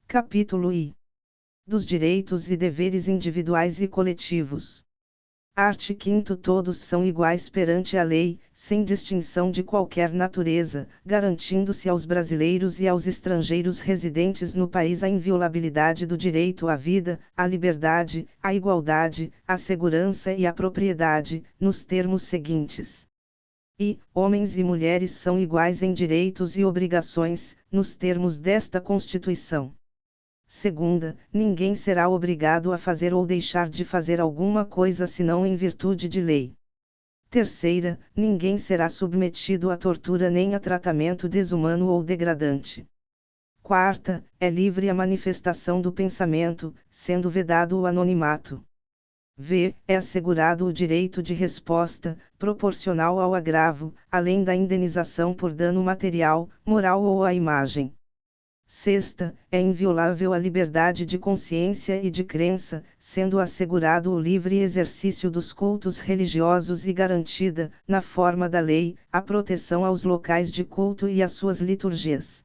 Capítulo I. Dos direitos e deveres individuais e coletivos. Art. 5º. Todos são iguais perante a lei, sem distinção de qualquer natureza, garantindo-se aos brasileiros e aos estrangeiros residentes no país a inviolabilidade do direito à vida, à liberdade, à igualdade, à segurança e à propriedade, nos termos seguintes. E, homens e mulheres são iguais em direitos e obrigações, nos termos desta Constituição. Segunda, ninguém será obrigado a fazer ou deixar de fazer alguma coisa senão em virtude de lei. Terceira, ninguém será submetido a tortura nem a tratamento desumano ou degradante. Quarta, é livre a manifestação do pensamento, sendo vedado o anonimato. É assegurado o direito de resposta, proporcional ao agravo, além da indenização por dano material, moral ou à imagem. Sexta, é inviolável a liberdade de consciência e de crença, sendo assegurado o livre exercício dos cultos religiosos e garantida, na forma da lei, a proteção aos locais de culto e às suas liturgias.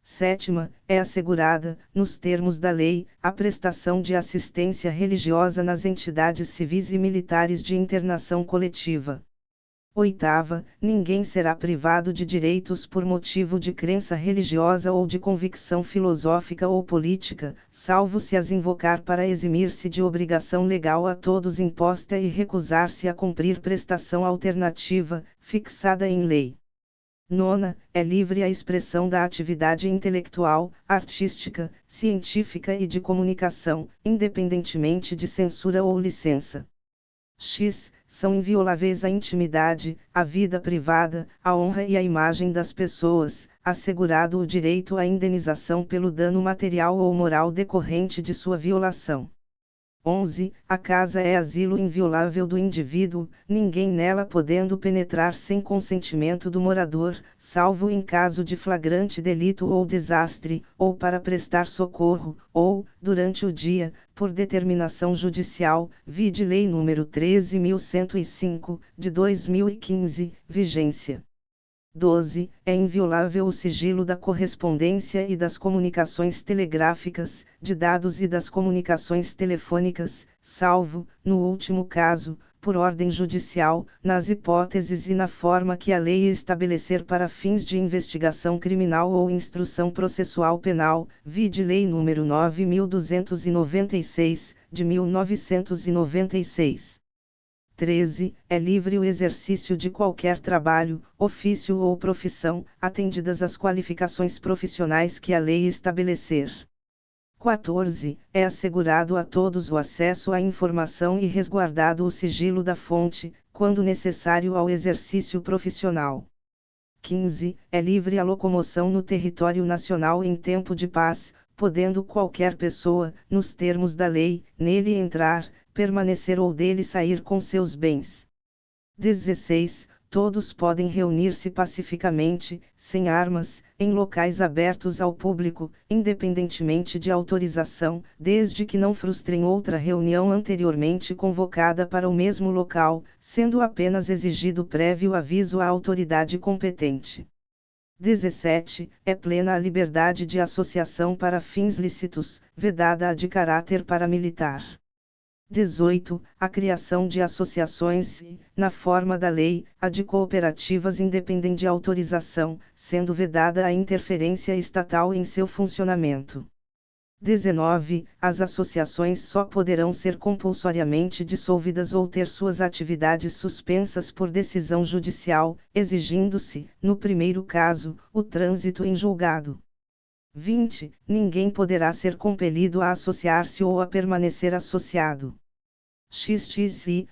Sétima, é assegurada, nos termos da lei, a prestação de assistência religiosa nas entidades civis e militares de internação coletiva. Oitava, ninguém será privado de direitos por motivo de crença religiosa ou de convicção filosófica ou política, salvo se as invocar para eximir-se de obrigação legal a todos imposta e recusar-se a cumprir prestação alternativa, fixada em lei. Nona, é livre a expressão da atividade intelectual, artística, científica e de comunicação, independentemente de censura ou licença. São invioláveis a intimidade, a vida privada, a honra e a imagem das pessoas, assegurado o direito à indenização pelo dano material ou moral decorrente de sua violação. 11. A casa é asilo inviolável do indivíduo, ninguém nela podendo penetrar sem consentimento do morador, salvo em caso de flagrante delito ou desastre, ou para prestar socorro, ou, durante o dia, por determinação judicial, vide Lei nº 13.105, de 2015, vigência. 12. É inviolável o sigilo da correspondência e das comunicações telegráficas, de dados e das comunicações telefônicas, salvo, no último caso, por ordem judicial, nas hipóteses e na forma que a lei estabelecer para fins de investigação criminal ou instrução processual penal, vide Lei nº 9.296, de 1996. 13. É livre o exercício de qualquer trabalho, ofício ou profissão, atendidas as qualificações profissionais que a lei estabelecer. 14. É assegurado a todos o acesso à informação e resguardado o sigilo da fonte, quando necessário ao exercício profissional. 15. É livre a locomoção no território nacional em tempo de paz, podendo qualquer pessoa, nos termos da lei, nele entrar, permanecer ou dele sair com seus bens. 16. Todos podem reunir-se pacificamente, sem armas, em locais abertos ao público, independentemente de autorização, desde que não frustrem outra reunião anteriormente convocada para o mesmo local, sendo apenas exigido prévio aviso à autoridade competente. 17. É plena a liberdade de associação para fins lícitos, vedada a de caráter paramilitar. 18. A criação de associações e, na forma da lei, a de cooperativas independem de autorização, sendo vedada a interferência estatal em seu funcionamento. 19. As associações só poderão ser compulsoriamente dissolvidas ou ter suas atividades suspensas por decisão judicial, exigindo-se, no primeiro caso, o trânsito em julgado. 20. Ninguém poderá ser compelido a associar-se ou a permanecer associado.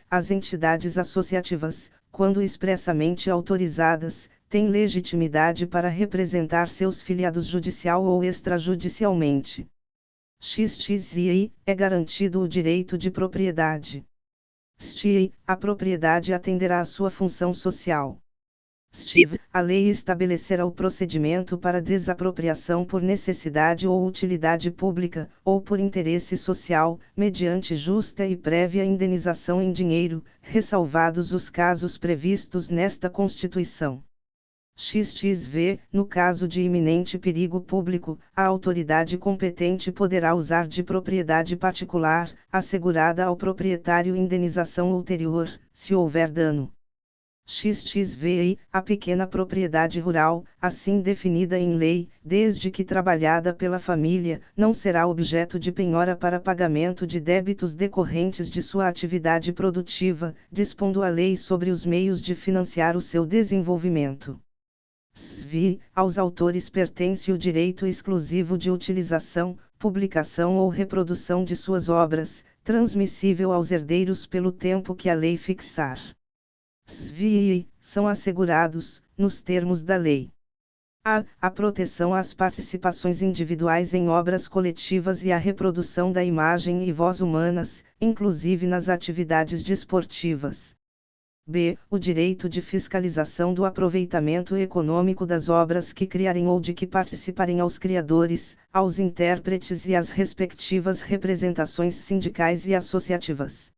As entidades associativas, quando expressamente autorizadas, têm legitimidade para representar seus filiados judicial ou extrajudicialmente. É garantido o direito de propriedade. A propriedade atenderá à sua função social. A lei estabelecerá o procedimento para desapropriação por necessidade ou utilidade pública, ou por interesse social, mediante justa e prévia indenização em dinheiro, ressalvados os casos previstos nesta Constituição. XXV, no caso de iminente perigo público, a autoridade competente poderá usar de propriedade particular, assegurada ao proprietário indenização ulterior, se houver dano. XXVI, a pequena propriedade rural, assim definida em lei, desde que trabalhada pela família, não será objeto de penhora para pagamento de débitos decorrentes de sua atividade produtiva, dispondo a lei sobre os meios de financiar o seu desenvolvimento. SVI, aos autores pertence o direito exclusivo de utilização, publicação ou reprodução de suas obras, transmissível aos herdeiros pelo tempo que a lei fixar. SVI, são assegurados, nos termos da lei. A proteção às participações individuais em obras coletivas e a reprodução da imagem e voz humanas, inclusive nas atividades desportivas. B. O direito de fiscalização do aproveitamento econômico das obras que criarem ou de que participarem aos criadores, aos intérpretes e às respectivas representações sindicais e associativas.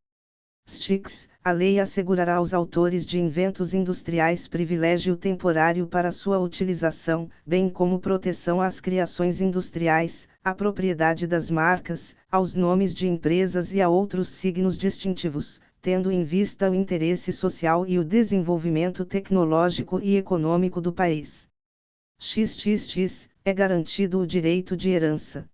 STICS, a lei assegurará aos autores de inventos industriais privilégio temporário para sua utilização, bem como proteção às criações industriais, à propriedade das marcas, aos nomes de empresas e a outros signos distintivos, tendo em vista o interesse social e o desenvolvimento tecnológico e econômico do país. XXX, é garantido o direito de herança.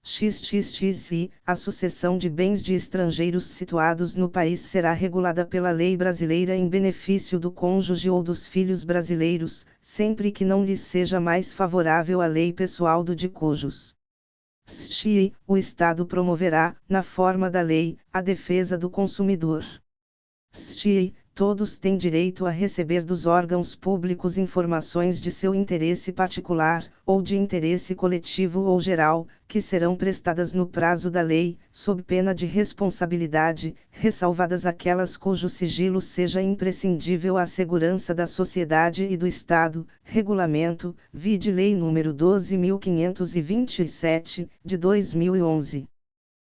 XXXI, a sucessão de bens de estrangeiros situados no país será regulada pela lei brasileira em benefício do cônjuge ou dos filhos brasileiros, sempre que não lhes seja mais favorável a lei pessoal do de cujos. STI, o Estado promoverá, na forma da lei, a defesa do consumidor. STI, todos têm direito a receber dos órgãos públicos informações de seu interesse particular, ou de interesse coletivo ou geral, que serão prestadas no prazo da lei, sob pena de responsabilidade, ressalvadas aquelas cujo sigilo seja imprescindível à segurança da sociedade e do Estado, regulamento, vide Lei nº 12.527, de 2011.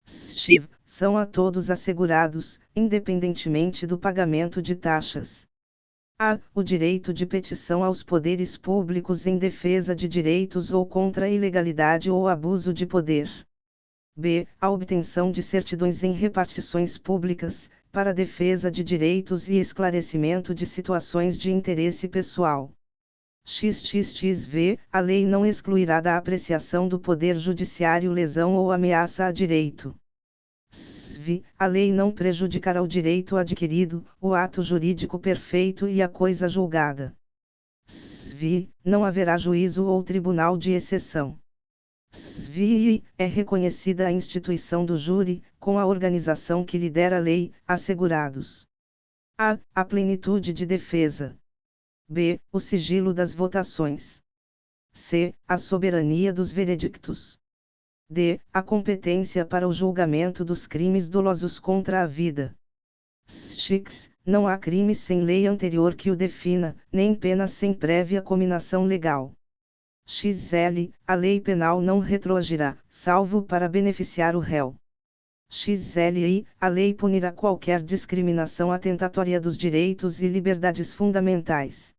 STIV, são a todos assegurados, independentemente do pagamento de taxas. A. O direito de petição aos poderes públicos em defesa de direitos ou contra a ilegalidade ou abuso de poder. B. A obtenção de certidões em repartições públicas, para defesa de direitos e esclarecimento de situações de interesse pessoal. XXXV, a lei não excluirá da apreciação do Poder Judiciário lesão ou ameaça a direito. SVI, a lei não prejudicará o direito adquirido, o ato jurídico perfeito e a coisa julgada. SVI, não haverá juízo ou tribunal de exceção. SVI, é reconhecida a instituição do júri, com a organização que lhe der a lei, assegurados. A plenitude de defesa. B. O sigilo das votações. C. A soberania dos veredictos. D. A competência para o julgamento dos crimes dolosos contra a vida. STICS, não há crime sem lei anterior que o defina, nem pena sem prévia cominação legal. XL, a lei penal não retroagirá, salvo para beneficiar o réu. XLI, a lei punirá qualquer discriminação atentatória dos direitos e liberdades fundamentais.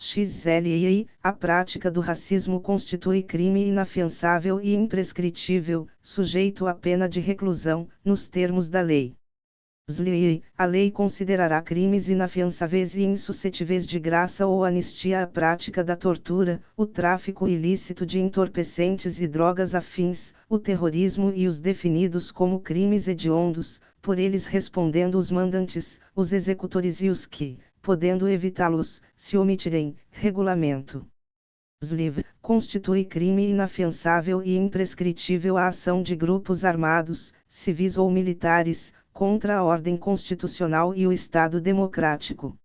XLI, a prática do racismo constitui crime inafiançável e imprescritível, sujeito à pena de reclusão, nos termos da lei. XLI, a lei considerará crimes inafiançáveis e insuscetíveis de graça ou anistia a prática da tortura, o tráfico ilícito de entorpecentes e drogas afins, o terrorismo e os definidos como crimes hediondos, por eles respondendo os mandantes, os executores e os que, podendo evitá-los, se omitirem, regulamento. XLIV, constitui crime inafiançável e imprescritível a ação de grupos armados, civis ou militares, contra a ordem constitucional e o Estado democrático.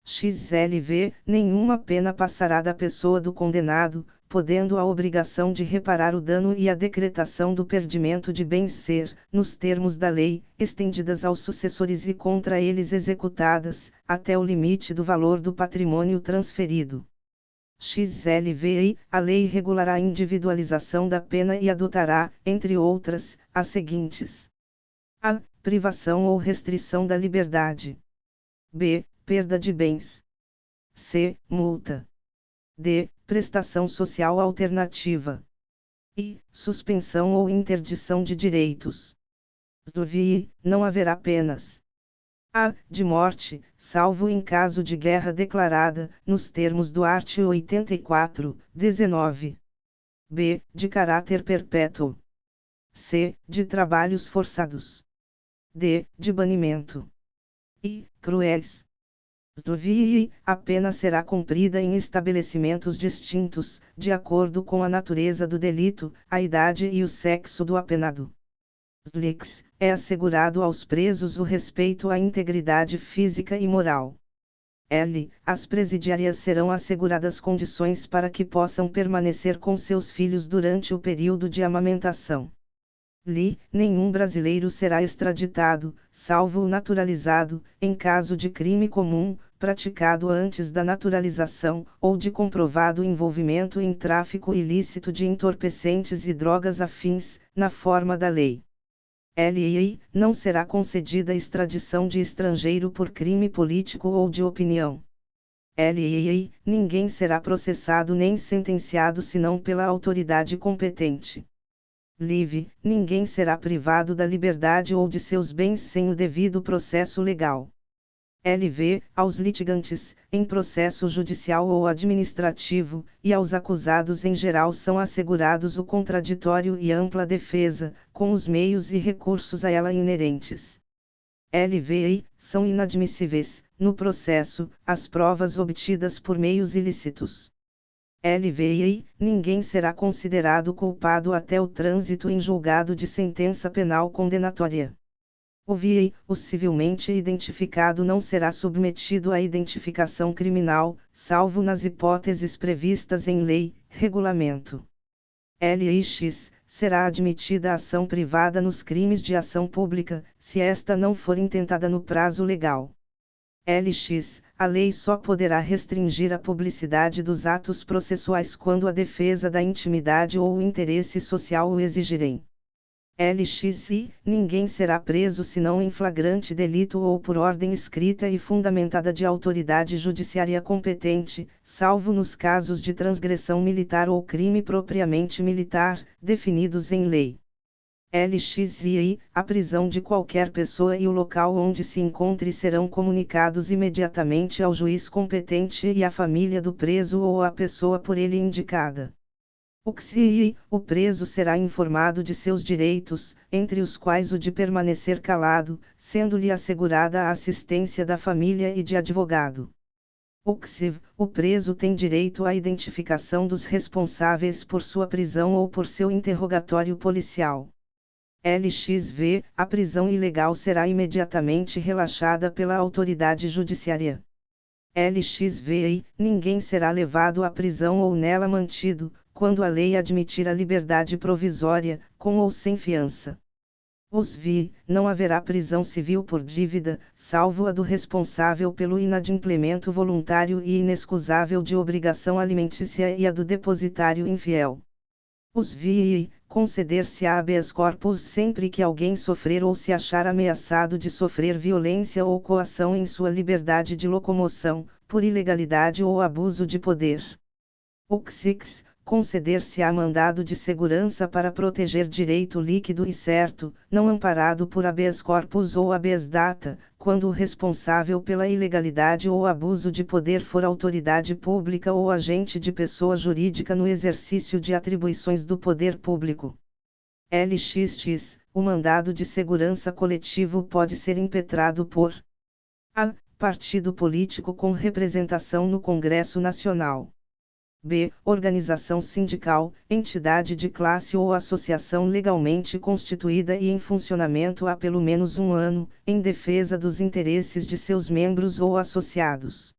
XLV, nenhuma pena passará da pessoa do condenado, podendo a obrigação de reparar o dano e a decretação do perdimento de bens ser, nos termos da lei, estendidas aos sucessores e contra eles executadas, até o limite do valor do patrimônio transferido. XLVI, a lei regulará a individualização da pena e adotará, entre outras, as seguintes: a. Privação ou restrição da liberdade. B. Perda de bens. C. Multa. D. Prestação social alternativa. I. Suspensão ou interdição de direitos. Vi. Não haverá penas. A. De morte, salvo em caso de guerra declarada, nos termos do art. 84, 19. B. De caráter perpétuo. C. De trabalhos forçados. D. De banimento. I. Cruéis. Vi. A pena será cumprida em estabelecimentos distintos, de acordo com a natureza do delito, a idade e o sexo do apenado. Lix. É assegurado aos presos o respeito à integridade física e moral. L. As presidiárias serão asseguradas condições para que possam permanecer com seus filhos durante o período de amamentação. Li. Nenhum brasileiro será extraditado, salvo o naturalizado, em caso de crime comum, praticado antes da naturalização, ou de comprovado envolvimento em tráfico ilícito de entorpecentes e drogas afins, na forma da lei. LI. Não será concedida extradição de estrangeiro por crime político ou de opinião. LI. Ninguém será processado nem sentenciado senão pela autoridade competente. LIV. Ninguém será privado da liberdade ou de seus bens sem o devido processo legal. LV. Aos litigantes, em processo judicial ou administrativo, e aos acusados em geral são assegurados o contraditório e ampla defesa, com os meios e recursos a ela inerentes. LVI. São inadmissíveis, no processo, as provas obtidas por meios ilícitos. LVI. Ninguém será considerado culpado até o trânsito em julgado de sentença penal condenatória. O VI. O civilmente identificado não será submetido à identificação criminal, salvo nas hipóteses previstas em lei, regulamento. LX. Será admitida a ação privada nos crimes de ação pública, se esta não for intentada no prazo legal. LX. A lei só poderá restringir a publicidade dos atos processuais quando a defesa da intimidade ou o interesse social o exigirem. LXI. Ninguém será preso senão em flagrante delito ou por ordem escrita e fundamentada de autoridade judiciária competente, salvo nos casos de transgressão militar ou crime propriamente militar, definidos em lei. LXI. A prisão de qualquer pessoa e o local onde se encontre serão comunicados imediatamente ao juiz competente e à família do preso ou à pessoa por ele indicada. O preso será informado de seus direitos, entre os quais o de permanecer calado, sendo-lhe assegurada a assistência da família e de advogado. O preso tem direito à identificação dos responsáveis por sua prisão ou por seu interrogatório policial. LXV. A prisão ilegal será imediatamente relaxada pela autoridade judiciária. LXVI. Ninguém será levado à prisão ou nela mantido, quando a lei admitir a liberdade provisória, com ou sem fiança. Os VI. Não haverá prisão civil por dívida, salvo a do responsável pelo inadimplemento voluntário e inexcusável de obrigação alimentícia e a do depositário infiel. Os VI. Conceder-se-á habeas corpus sempre que alguém sofrer ou se achar ameaçado de sofrer violência ou coação em sua liberdade de locomoção, por ilegalidade ou abuso de poder. Oxix. Conceder-se-á mandado de segurança para proteger direito líquido e certo, não amparado por habeas corpus ou habeas data, quando o responsável pela ilegalidade ou abuso de poder for autoridade pública ou agente de pessoa jurídica no exercício de atribuições do poder público. LXX. O mandado de segurança coletivo pode ser impetrado por a. Partido político com representação no Congresso Nacional. B. Organização sindical, entidade de classe ou associação legalmente constituída e em funcionamento há pelo menos um ano, em defesa dos interesses de seus membros ou associados.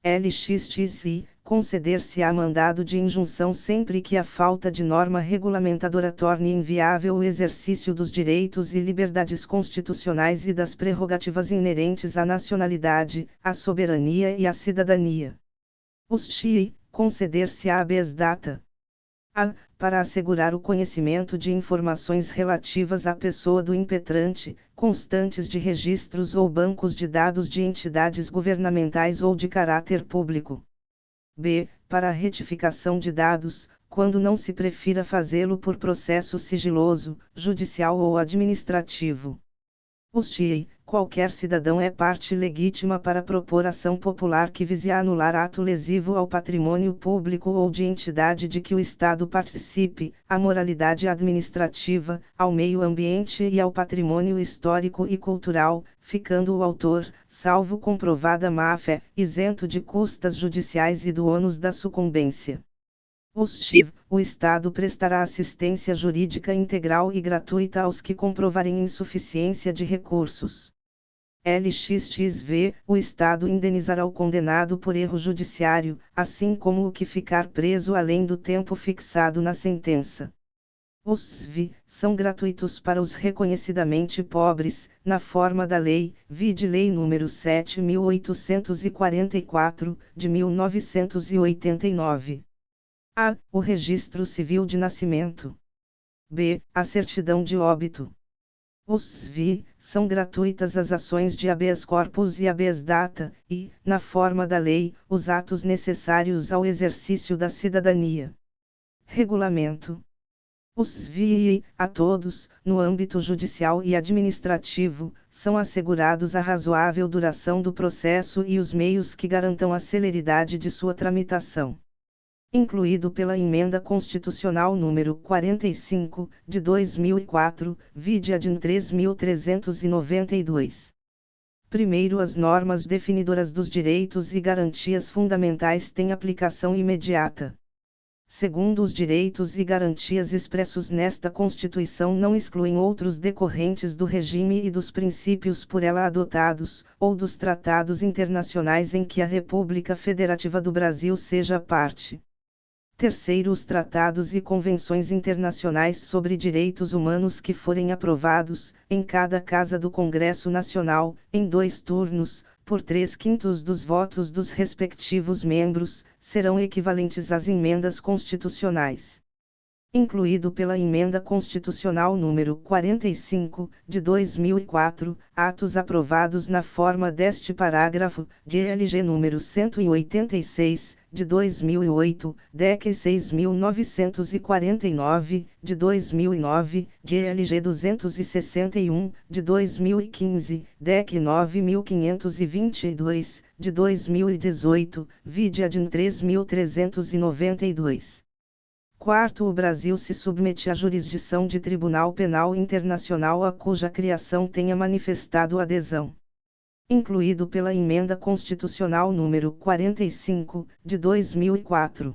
LXXI. Conceder-se-á mandado de injunção sempre que a falta de norma regulamentadora torne inviável o exercício dos direitos e liberdades constitucionais e das prerrogativas inerentes à nacionalidade, à soberania e à cidadania. Os XI. Conceder-se-á habeas data. A. Para assegurar o conhecimento de informações relativas à pessoa do impetrante, constantes de registros ou bancos de dados de entidades governamentais ou de caráter público. B. para a retificação de dados, quando não se prefira fazê-lo por processo sigiloso, judicial ou administrativo. Qualquer cidadão é parte legítima para propor ação popular que vise anular ato lesivo ao patrimônio público ou de entidade de que o Estado participe, à moralidade administrativa, ao meio ambiente e ao patrimônio histórico e cultural, ficando o autor, salvo comprovada má-fé, isento de custas judiciais e do ônus da sucumbência. O Estado prestará assistência jurídica integral e gratuita aos que comprovarem insuficiência de recursos. O Estado indenizará o condenado por erro judiciário, assim como o que ficar preso além do tempo fixado na sentença. Os SVI são gratuitos para os reconhecidamente pobres, na forma da lei, vide Lei nº 7.844, de 1989. A. O registro civil de nascimento. B. A certidão de óbito. Os SVI são gratuitas as ações de habeas corpus e habeas data, e, na forma da lei, os atos necessários ao exercício da cidadania. Regulamento. Os SVI, a todos, no âmbito judicial e administrativo, são assegurados a razoável duração do processo e os meios que garantam a celeridade de sua tramitação. Incluído pela Emenda Constitucional nº 45, de 2004, vide ADN 3392. Primeiro, as normas definidoras dos direitos e garantias fundamentais têm aplicação imediata. Segundo, os direitos e garantias expressos nesta Constituição não excluem outros decorrentes do regime e dos princípios por ela adotados, ou dos tratados internacionais em que a República Federativa do Brasil seja parte. Terceiro, os tratados e convenções internacionais sobre direitos humanos que forem aprovados, em cada Casa do Congresso Nacional, em 2 turnos, por 3/5 dos votos dos respectivos membros, serão equivalentes às emendas constitucionais. Incluído pela Emenda Constitucional nº 45, de 2004, atos aprovados na forma deste parágrafo, GLG nº 186, de 2008, DEC 6.949, de 2009, GLG 261, de 2015, DEC 9.522, de 2018, vide ADN 3.392. Quarto, o Brasil se submete à jurisdição de Tribunal Penal Internacional a cuja criação tenha manifestado adesão. Incluído pela Emenda Constitucional nº 45, de 2004.